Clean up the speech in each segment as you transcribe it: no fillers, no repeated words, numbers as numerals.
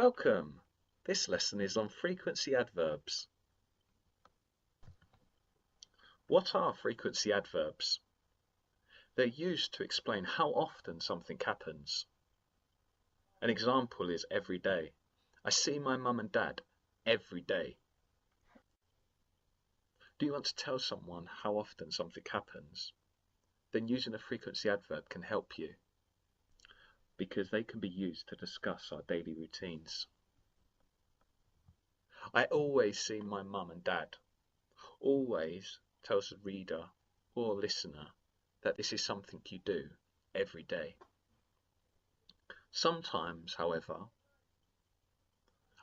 Welcome! This lesson is on frequency adverbs. What are frequency adverbs? They're used to explain how often something happens. An example is every day. I see my mum and dad every day. Do you want to tell someone how often something happens? Then using a frequency adverb can help you, because they can be used to discuss our daily routines. I always see my mum and dad. Always tells the reader or listener that this is something you do every day. Sometimes, however,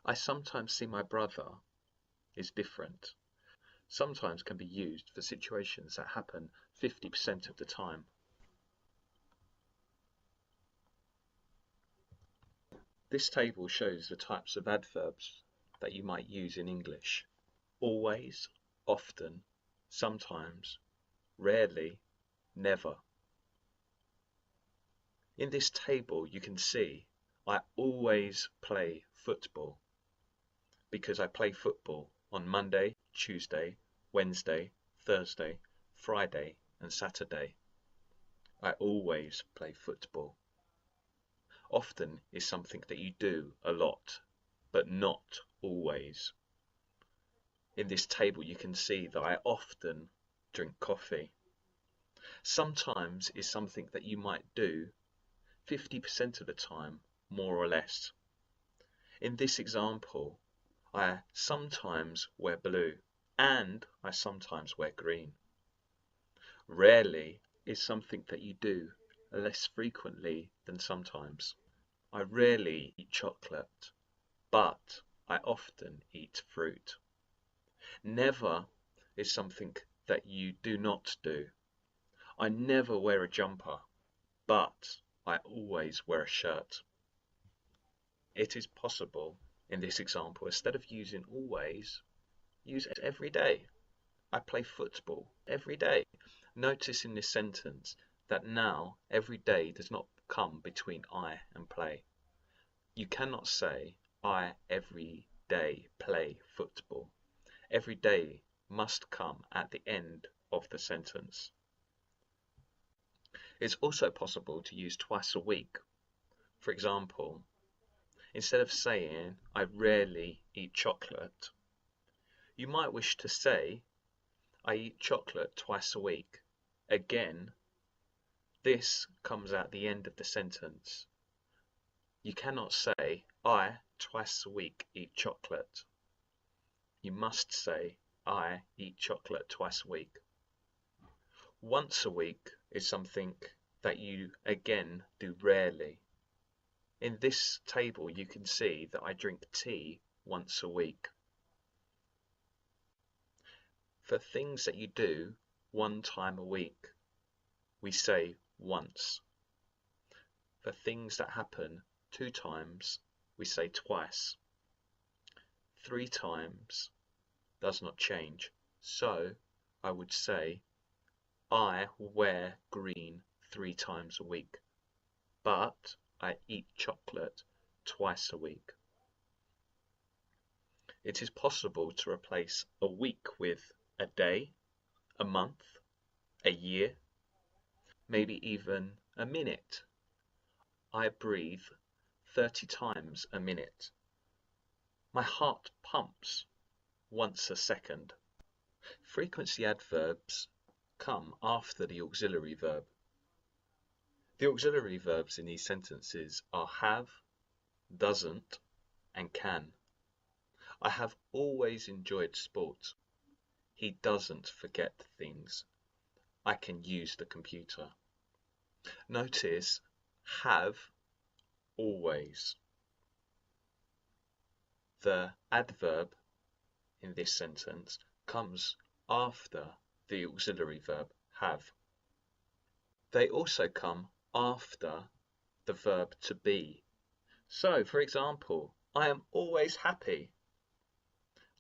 I sometimes see my brother is different. Sometimes can be used for situations that happen 50% of the time. This table shows the types of adverbs that you might use in English. Always, often, sometimes, rarely, never. In this table you can see I always play football because I play football on Monday, Tuesday, Wednesday, Thursday, Friday and Saturday. I always play football. Often is something that you do a lot, but not always. In this table you can see that I often drink coffee. Sometimes is something that you might do 50% of the time, more or less. In this example, I sometimes wear blue and I sometimes wear green. Rarely is something that you do less frequently than sometimes. I rarely eat chocolate, but I often eat fruit. Never is something that you do not do. I never wear a jumper, but I always wear a shirt. It is possible in this example, instead of using always, use every day. I play football every day. Notice in this sentence that now every day does not come between I and play. You cannot say I every day play football. Every day must come at the end of the sentence. It's also possible to use twice a week. For example, instead of saying I rarely eat chocolate, you might wish to say I eat chocolate twice a week. Again, this comes at the end of the sentence. You cannot say I twice a week eat chocolate. You must say I eat chocolate twice a week. Once a week is something that you again do rarely. In this table you can see that I drink tea once a week. For things that you do one time a week, we say once. For things that happen 2 times, we say twice. 3 times does not change, so I would say I wear green 3 times a week, but I eat chocolate twice a week. It is possible to replace a week with a day, a month, a year, maybe even a minute. I breathe 30 times a minute. My heart pumps once a second. Frequency adverbs come after the auxiliary verb. The auxiliary verbs in these sentences are have, doesn't, and can. I have always enjoyed sport. He doesn't forget things. I can use the computer. Notice have, always. The adverb in this sentence comes after the auxiliary verb have. They also come after the verb to be. So, for example, I am always happy.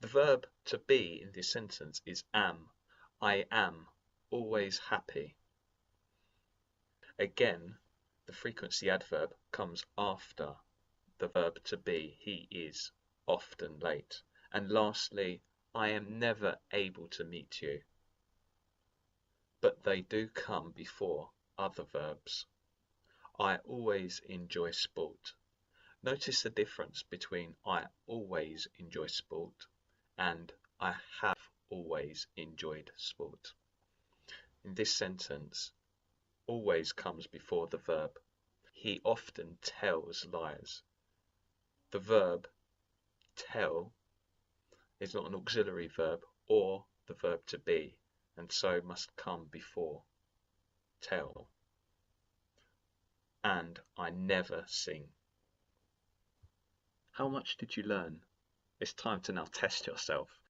The verb to be in this sentence is am. I am always happy. Again, the frequency adverb comes after the verb to be. He is often late. And lastly, I am never able to meet you. But they do come before other verbs. I always enjoy sport. Notice the difference between I always enjoy sport and I have always enjoyed sport. In this sentence, always comes before the verb. He often tells lies. The verb tell is not an auxiliary verb or the verb to be, and so must come before tell. And I never sing. How much did you learn? It's time to now test yourself.